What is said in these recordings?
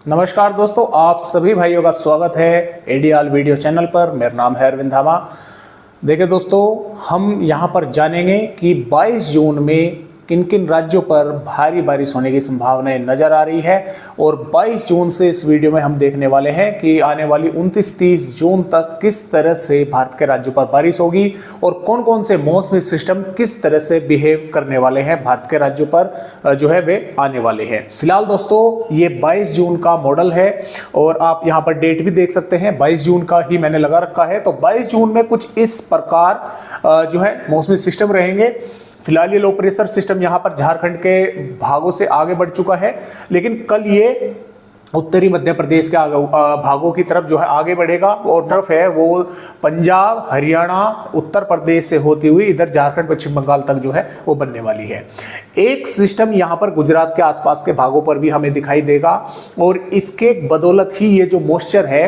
नमस्कार दोस्तों, आप सभी भाइयों का स्वागत है एडीआल वीडियो चैनल पर। मेरा नाम है अरविंद धामा। देखिए दोस्तों, हम यहां पर जानेंगे कि 22 जून में किन किन राज्यों पर भारी बारिश होने की संभावनाएं नजर आ रही है। और 22 जून से इस वीडियो में हम देखने वाले हैं कि आने वाली 29-30 जून तक किस तरह से भारत के राज्यों पर बारिश होगी और कौन कौन से मौसमी सिस्टम किस तरह से बिहेव करने वाले हैं भारत के राज्यों पर जो है वे आने वाले हैं। फिलहाल दोस्तों, ये 22 जून का मॉडल है और आप यहाँ पर डेट भी देख सकते हैं, 22 जून का ही मैंने लगा रखा है। तो 22 जून में कुछ इस प्रकार जो है मौसमी सिस्टम रहेंगे। फिलहाल ये लो प्रेशर सिस्टम यहाँ पर झारखंड के भागों से आगे बढ़ चुका है, लेकिन कल ये उत्तरी मध्य प्रदेश के भागों की तरफ जो है आगे बढ़ेगा और तरफ है वो पंजाब, हरियाणा, उत्तर प्रदेश से होती हुई इधर झारखंड, पश्चिम बंगाल तक जो है वो बनने वाली है। एक सिस्टम यहाँ पर गुजरात के आसपास के भागों पर भी हमें दिखाई देगा और इसके बदौलत ही ये जो मॉइस्चर है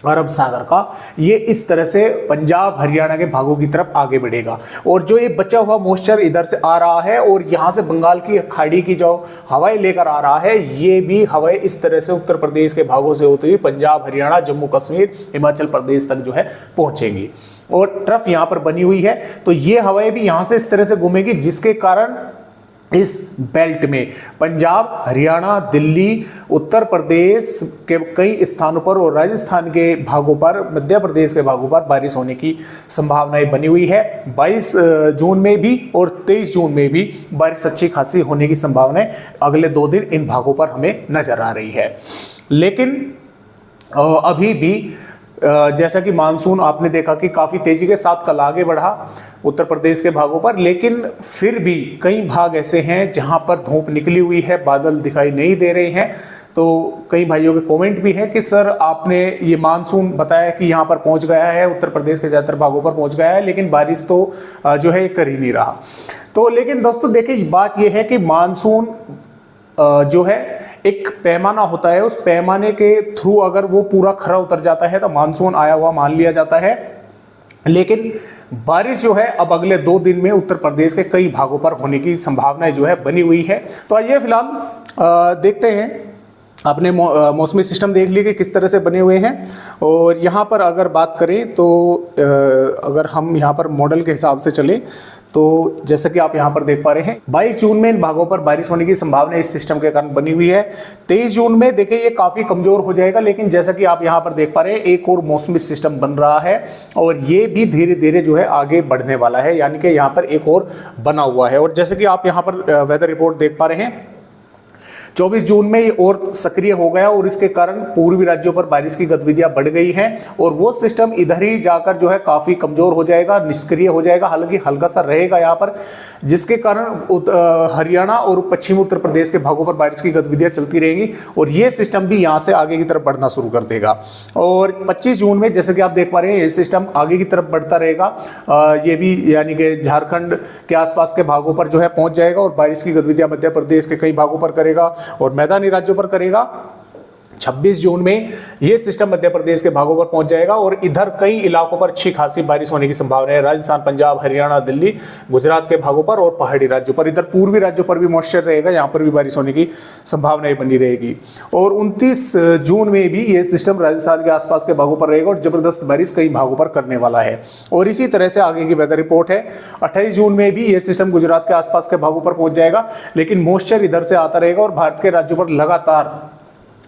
अरब सागर का, ये इस तरह से पंजाब, हरियाणा के भागों की तरफ आगे बढ़ेगा। और जो ये बचा हुआ मॉइस्चर इधर से आ रहा है और यहाँ से बंगाल की खाड़ी की जो हवाएं लेकर आ रहा है, ये भी हवाएं इस तरह से उत्तर प्रदेश के भागों से होती हुई पंजाब, हरियाणा, जम्मू कश्मीर, हिमाचल प्रदेश तक जो है पहुंचेंगी। और ट्रफ यहाँ पर बनी हुई है, तो ये हवाएं भी यहाँ से इस तरह से घूमेगी, जिसके कारण इस बेल्ट में पंजाब, हरियाणा, दिल्ली, उत्तर प्रदेश के कई स्थानों पर और राजस्थान के भागों पर, मध्य प्रदेश के भागों पर बारिश होने की संभावनाएं बनी हुई है। 22 जून में भी और 23 जून में भी बारिश अच्छी खासी होने की संभावनाएं अगले 2 दिन इन भागों पर हमें नजर आ रही है। लेकिन अभी भी जैसा कि मानसून आपने देखा कि काफ़ी तेजी के साथ कल आगे बढ़ा उत्तर प्रदेश के भागों पर, लेकिन फिर भी कई भाग ऐसे हैं जहां पर धूप निकली हुई है, बादल दिखाई नहीं दे रहे हैं। तो कई भाइयों के कमेंट भी है कि सर आपने ये मानसून बताया कि यहाँ पर पहुंच गया है, उत्तर प्रदेश के ज़्यादातर भागों पर पहुंच गया है, लेकिन बारिश तो जो है कर ही नहीं रहा। तो लेकिन दोस्तों देखिए, बात यह है कि मानसून जो है एक पैमाना होता है, उस पैमाने के थ्रू अगर वो पूरा खरा उतर जाता है तो मानसून आया हुआ मान लिया जाता है। लेकिन बारिश जो है अब अगले 2 दिन में उत्तर प्रदेश के कई भागों पर होने की संभावनाएं जो है बनी हुई है। तो आइए फिलहाल देखते हैं, आपने मौसमी सिस्टम देख लिए कि किस तरह से बने हुए हैं। और यहाँ पर अगर बात करें तो अगर हम यहाँ पर मॉडल के हिसाब से चलें तो जैसा कि आप यहाँ पर देख पा रहे हैं, 22 जून में इन भागों पर बारिश होने की संभावना इस सिस्टम के कारण बनी हुई है। 23 जून में देखिए ये काफ़ी कमज़ोर हो जाएगा, लेकिन जैसा कि आप यहाँ पर देख पा रहे हैं एक और मौसमी सिस्टम बन रहा है और ये भी धीरे धीरे जो है आगे बढ़ने वाला है, यानी कि यहाँ पर एक और बना हुआ है। और जैसे कि आप यहाँ पर वेदर रिपोर्ट देख पा रहे हैं, 24 जून में ये और सक्रिय हो गया और इसके कारण पूर्वी राज्यों पर बारिश की गतिविधियां बढ़ गई हैं और वो सिस्टम इधर ही जाकर जो है काफ़ी कमज़ोर हो जाएगा, निष्क्रिय हो जाएगा, हालांकि हल्का सा रहेगा यहाँ पर, जिसके कारण हरियाणा और पश्चिमी उत्तर प्रदेश के भागों पर बारिश की गतिविधियां चलती रहेंगी और ये सिस्टम भी यहाँ से आगे की तरफ बढ़ना शुरू कर देगा। और 25 जून में जैसे कि आप देख पा रहे हैं ये सिस्टम आगे की तरफ बढ़ता रहेगा, ये भी यानी कि झारखंड के आसपास के भागों पर जो है पहुंच जाएगा और बारिश की गतिविधियां मध्य प्रदेश के कई भागों पर करेगा और मैदानी राज्यों पर करेगा। 26 जून में यह सिस्टम मध्य प्रदेश के भागों पर पहुंच जाएगा और इधर कई इलाकों पर अच्छी खासी बारिश होने की संभावना है। राजस्थान, पंजाब, हरियाणा, दिल्ली, गुजरात के भागों पर और पहाड़ी राज्यों पर, इधर पूर्वी राज्यों पर भी मॉइस्चर रहेगा, यहां पर भी बारिश होने की संभावनाएं बनी रहेगी। और 29 जून में भी यह सिस्टम राजस्थान के आसपास के भागों पर रहेगा और जबरदस्त बारिश कई भागों पर करने वाला है। और इसी तरह से आगे की वेदर रिपोर्ट है, 28 जून में भी यह सिस्टम गुजरात के आसपास के भागों पर पहुंच जाएगा, लेकिन मॉइस्चर इधर से आता रहेगा और भारत के राज्यों पर लगातार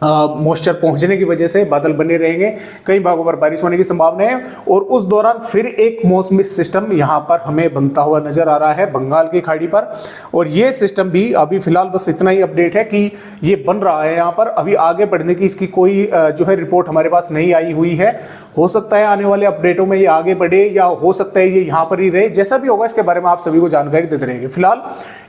मॉइस्चर पहुंचने की वजह से बादल बने रहेंगे, कई भागों पर बारिश होने की संभावना है। और उस दौरान फिर एक मौसमी सिस्टम यहां पर हमें बनता हुआ नजर आ रहा है बंगाल की खाड़ी पर, और ये सिस्टम भी अभी फिलहाल बस इतना ही अपडेट है कि ये बन रहा है यहां पर, अभी आगे बढ़ने की इसकी कोई जो है रिपोर्ट हमारे पास नहीं आई हुई है। हो सकता है आने वाले अपडेटों में ये आगे बढ़े या हो सकता है ये यहाँ पर ही रहे, जैसा भी होगा इसके बारे में आप सभी को जानकारी देते रहेंगे। फिलहाल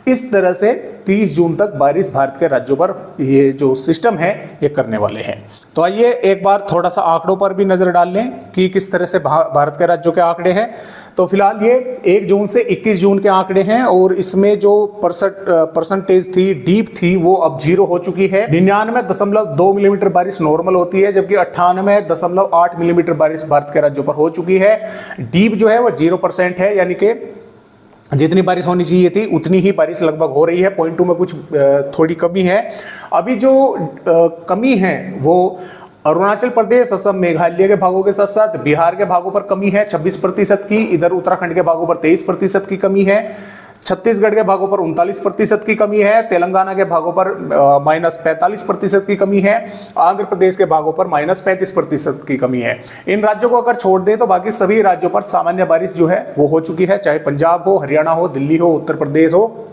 इस तरह से 30 जून तक बारिश भारत के राज्यों पर ये जो सिस्टम है ये करने वाले हैं। तो आइए एक बार थोड़ा सा आंकड़ों पर भी नजर डाल लें कि किस तरह से भारत के राज्यों के आंकड़े हैं। तो फिलहाल ये 1 जून से 21 जून के आंकड़े हैं और इसमें जो परसेंटेज थी, डीप थी, वो अब 0 हो चुकी है। 99.2 मिलीमीटर बारिश नॉर्मल होती है, जबकि 98.8 मिलीमीटर बारिश भारत के राज्यों पर हो चुकी है। डीप जो है वो 0% है, यानी कि जितनी बारिश होनी चाहिए थी उतनी ही बारिश लगभग हो रही है। 0.2 में कुछ थोड़ी कमी है। अभी जो कमी है वो अरुणाचल प्रदेश, असम, मेघालय के भागों के साथ साथ बिहार के भागों पर कमी है 26% की। इधर उत्तराखंड के भागों पर 23% की कमी है। छत्तीसगढ़ के भागों पर 39% की कमी है। तेलंगाना के भागों पर -45% की कमी है। आंध्र प्रदेश के भागों पर -35% की कमी है। इन राज्यों को अगर छोड़ दें तो बाकी सभी राज्यों पर सामान्य बारिश जो है वो हो चुकी है, चाहे पंजाब हो, हरियाणा हो, दिल्ली हो, उत्तर प्रदेश हो।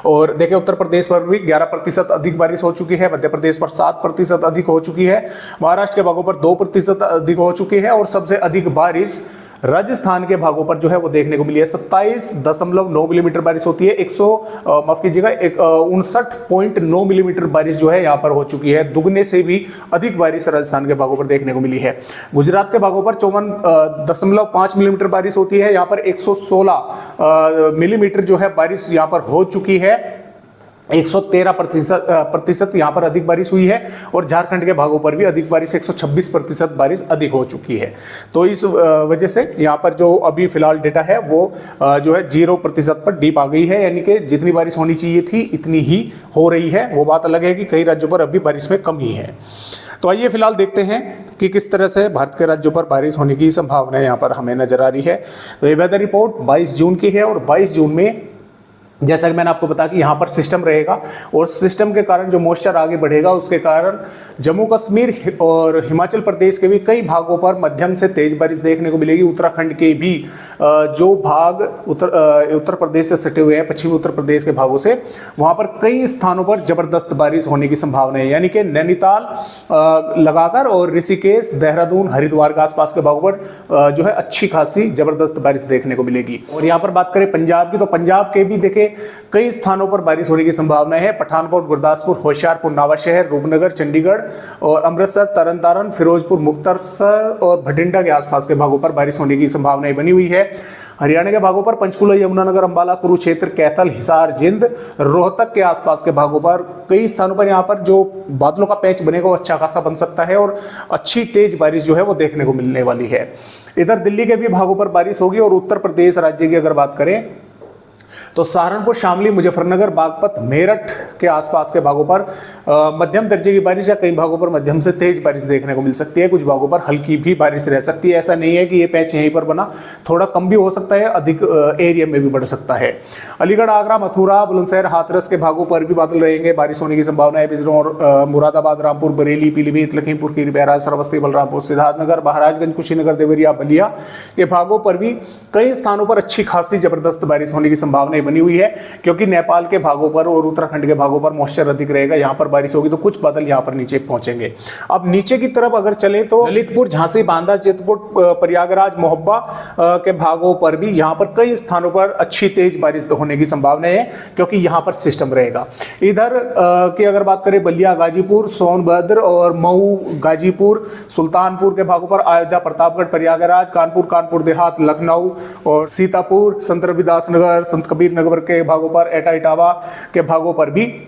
और देखिए उत्तर प्रदेश पर भी 11% अधिक बारिश हो चुकी है, मध्य प्रदेश पर 7% अधिक हो चुकी है, महाराष्ट्र के भागों पर 2% अधिक हो चुकी है और सबसे अधिक बारिश राजस्थान के भागों पर जो है वो देखने को मिली है। 27.9 मिलीमीटर बारिश होती है। 59.9 मिलीमीटर बारिश जो है यहाँ पर हो चुकी है। दुगने से भी अधिक बारिश राजस्थान के भागों पर देखने को मिली है। गुजरात के भागों पर 54.5 मिलीमीटर बारिश होती है। यहाँ पर 116 मिलीमीटर जो है बारिश यहाँ पर हो चुकी है। 113% यहाँ पर अधिक बारिश हुई है और झारखंड के भागों पर भी अधिक बारिश, 126% बारिश अधिक हो चुकी है। तो इस वजह से यहाँ पर जो अभी फिलहाल डेटा है वो जो है 0% पर डीप आ गई है, यानी कि जितनी बारिश होनी चाहिए थी इतनी ही हो रही है। वो बात अलग है कि कई राज्यों पर अभी बारिश में कमी है। तो आइए फिलहाल देखते हैं कि किस तरह से भारत के राज्यों पर बारिश होने की संभावना यहाँ पर हमें नजर आ रही है। तो ये वेदर रिपोर्ट 22 जून की है और 22 जून में जैसा कि मैंने आपको बताया कि यहाँ पर सिस्टम रहेगा और सिस्टम के कारण जो मॉइस्चर आगे बढ़ेगा उसके कारण जम्मू कश्मीर और हिमाचल प्रदेश के भी कई भागों पर मध्यम से तेज बारिश देखने को मिलेगी। उत्तराखंड के भी जो भाग उत्तर प्रदेश से सटे हुए हैं, पश्चिमी उत्तर प्रदेश के भागों से, वहाँ पर कई स्थानों पर जबरदस्त बारिश होने की संभावना है। यानी कि नैनीताल लगाकर और ऋषिकेश, देहरादून, हरिद्वार के आसपास के भागों पर जो है अच्छी खासी जबरदस्त बारिश देखने को मिलेगी। और यहाँ पर बात करें पंजाब की, तो पंजाब के भी देखे कई स्थानों पर बारिश होने की संभावना है। पठानकोट, गुरदासपुर, होशियारपुर, नवांशहर, रूपनगर, चंडीगढ़ और अमृतसर, तरन, फिरोजपुर, मुक्तसर और भटिंडा के आसपास के भागों पर बारिश होने की संभावनाएं बनी हुई है। हरियाणा के भागों पर पंचकुला, यमुनानगर, अंबाला, कुरुक्षेत्र, कैथल, हिसार, जिंद, रोहतक के आसपास के भागों पर कई स्थानों पर यहाँ पर जो बादलों का पैच बनेगा वो अच्छा खासा बन सकता है और अच्छी तेज बारिश जो है वो देखने को मिलने वाली है। इधर दिल्ली के भी भागों पर बारिश होगी और उत्तर प्रदेश राज्य की अगर बात करें तो सहारनपुर, शामली, मुजफ्फरनगर, बागपत, मेरठ के आसपास के भागों पर मध्यम दर्जे की बारिश या कई भागों पर मध्यम से तेज बारिश देखने को मिल सकती है। कुछ भागों पर हल्की भी बारिश रह सकती है। ऐसा नहीं है कि ये पैच यहीं पर बना, थोड़ा कम भी हो सकता है, अधिक एरिया में भी बढ़ सकता है। अलीगढ़, आगरा, मथुरा, बुलंदशहर, हाथरस के भागों पर भी बादल रहेंगे, बारिश होने की संभावना है। बिजनौर, मुरादाबाद, रामपुर, बरेली, पीलीभीत, लखीमपुर खीरी, बहराइच, श्रावस्ती, बलरामपुर, सिद्धार्थनगर, महाराजगंज, कुशीनगर, देवरिया, बलिया के भागों पर भी कई स्थानों पर अच्छी खासी जबरदस्त बारिश होने की संभावना बनी हुई है, क्योंकि नेपाल के भागों पर और उत्तराखंड के भागों पर मॉइस्चर अधिक रहेगा। यहां पर बारिश होगी तो कुछ बादल यहां पर नीचे पहुंचेंगे। अब नीचे की तरफ अगर चले तो ललितपुर, झांसी, बांदा, चित्रकूट, प्रयागराज, मोहब्बा के भागों पर भी यहां पर कई स्थानों पर अच्छी तेज बारिश होने की संभावना है, क्योंकि यहां पर सिस्टम रहेगा। इधर की अगर बात करें बलिया, गाजीपुर, सोनभद्र और मऊ, गाजीपुर, सुल्तानपुर के भागों पर अयोध्या, प्रतापगढ़, प्रयागराज, कानपुर देहात, लखनऊ और सीतापुर, संत रविदास नगर, संत कबीर नगर के भागों पर, एटा इटावा के भागों पर भी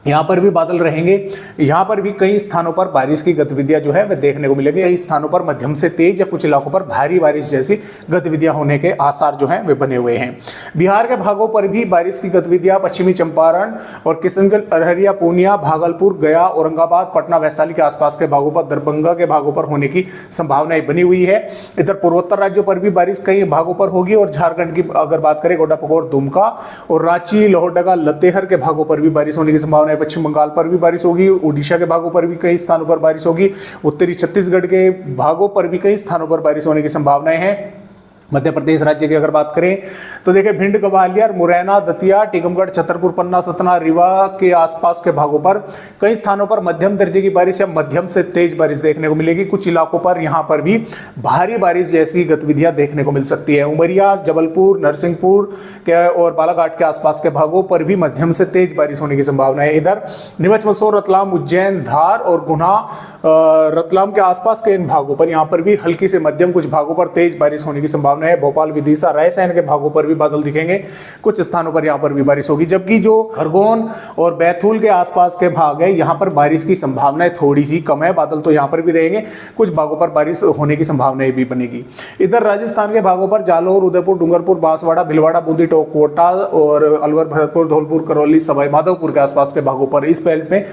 यहाँ पर भी बादल रहेंगे। यहाँ पर भी कई स्थानों पर बारिश की गतिविधियां जो है वह देखने को मिलेगी। कई स्थानों पर मध्यम से तेज या कुछ इलाकों पर भारी बारिश जैसी गतिविधियां होने के आसार जो हैं वे बने हुए हैं। बिहार के भागों पर भी बारिश की गतिविधियां पश्चिमी चंपारण और किशनगंज, अररिया, पूर्णिया, भागलपुर, गया, औरंगाबाद, पटना, वैशाली के आसपास के भागों पर, दरभंगा के भागों पर होने की संभावनाएं बनी हुई है। इधर पूर्वोत्तर राज्यों पर भी बारिश कई भागों पर होगी और झारखंड की अगर बात करें गोड्डापकोर, दुमका और रांची, लोहरदगा, लतेहर के भागों पर भी बारिश होने की संभावना। पश्चिम बंगाल पर भी बारिश होगी, उड़ीसा के भागों पर भी कई स्थानों पर बारिश होगी, उत्तरी छत्तीसगढ़ के भागों पर भी कई स्थानों पर बारिश होने की संभावनाएं हैं। मध्य प्रदेश राज्य की अगर बात करें तो देखिए भिंड, ग्वालियर, मुरैना, दतिया, टीकमगढ़, छतरपुर, पन्ना, सतना, रीवा के आसपास के भागों पर कई स्थानों पर मध्यम दर्जे की बारिश या मध्यम से तेज बारिश देखने को मिलेगी। कुछ इलाकों पर यहां पर भी भारी बारिश जैसी गतिविधियां देखने को मिल सकती है। उमरिया, जबलपुर, नरसिंहपुर के और बालाघाट के आसपास के भागों पर भी मध्यम से तेज बारिश होने की संभावना है। इधर नीमच, मसूर, रतलाम, उज्जैन, धार और गुना, रतलाम के आसपास के इन भागों पर यहाँ पर भी हल्की से मध्यम, कुछ भागों पर तेज बारिश होने की संभावना संभावना है। भोपाल, विदिशा, रायसेन के भागों पर भी बादल दिखेंगे, कुछ स्थानों पर यहाँ पर भी बारिश होगी। जबकि जो खरगोन और बैतूल के आसपास के भाग है, यहाँ पर बारिश की संभावनाएं थोड़ी सी कम है। बादल तो यहाँ पर भी रहेंगे, कुछ भागों पर बारिश होने की संभावनाएं भी बनेगी। इधर राजस्थान के भागों पर जालौर, उदयपुर, डूंगरपुर, बांसवाड़ा, भिलवाड़ा, बूंदी, कोटा और अलवर, भरतपुर, धौलपुर, करौली, सवाई माधोपुर के आसपास के भागों पर इस बेल्ट में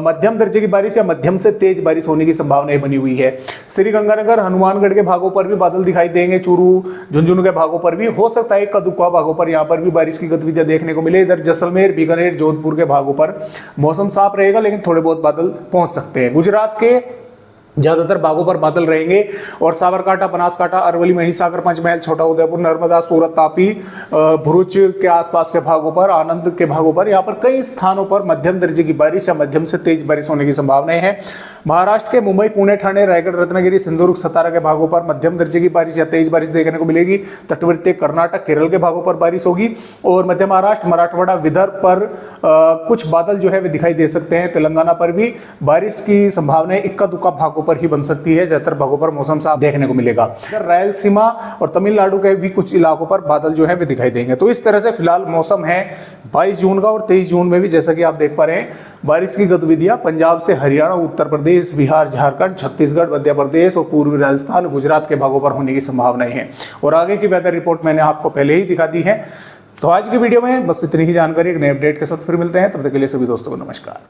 मध्यम दर्जे की बारिश या मध्यम से तेज बारिश होने की संभावनाएं बनी हुई है। श्रीगंगानगर, हनुमानगढ़ के भागों पर भी बादल दिखाई देंगे। चूरू, झुंझुनू के भागों पर भी हो सकता है, इक्का दुक्का भागों पर यहाँ पर भी बारिश की गतिविधियां देखने को मिले। इधर जैसलमेर, बीकानेर, जोधपुर के भागों पर मौसम साफ रहेगा, लेकिन थोड़े बहुत बादल पहुंच सकते हैं। गुजरात के ज्यादातर भागों पर बादल रहेंगे और साबरकांठा, बनासकांठा, अरवली, महिसागर, पंचमहल, छोटा उदेपुर, नर्मदा, सूरत, तापी, भरूच के आसपास के भागों पर, आनंद के भागों पर यहाँ पर कई स्थानों पर मध्यम दर्जे की बारिश या मध्यम से तेज बारिश होने की संभावनाएं हैं। महाराष्ट्र के मुंबई, पुणे, ठाणे, रायगढ़, रत्नागिरी, सिंधुदुर्ग, सतारा के भागों पर मध्यम दर्जे की बारिश या तेज बारिश देखने को मिलेगी। तटवर्ती कर्नाटक, केरल के भागों पर बारिश होगी और मध्य महाराष्ट्र, मराठवाड़ा, विदर्भ पर कुछ बादल जो है वे दिखाई दे सकते हैं। तेलंगाना पर भी बारिश की संभावनाएं इक्का दुक्का भागों पर ही बन सकती है। ज्यादातर भागों पर मौसम साफ देखने को मिलेगा। रायलसीमा और तमिलनाडु के भी कुछ इलाकों पर बादल जो है वे दिखाई देंगे। तो इस तरह से फिलहाल मौसम है 22 जून का। और 23 जून में भी जैसा कि आप देख पा रहे हैं, बारिश की गतिविधियां पंजाब से हरियाणा, उत्तर प्रदेश, बिहार, झारखंड, छत्तीसगढ़, मध्य प्रदेश और पूर्वी राजस्थान, गुजरात के भागों पर होने की संभावनाएं हैं। और आगे की वेदर रिपोर्ट मैंने आपको पहले ही दिखा दी है। तो आज की वीडियो में बस इतनी ही जानकारी। एक नए अपडेट के साथ फिर मिलते हैं, तब तक के लिए सभी दोस्तों को नमस्कार।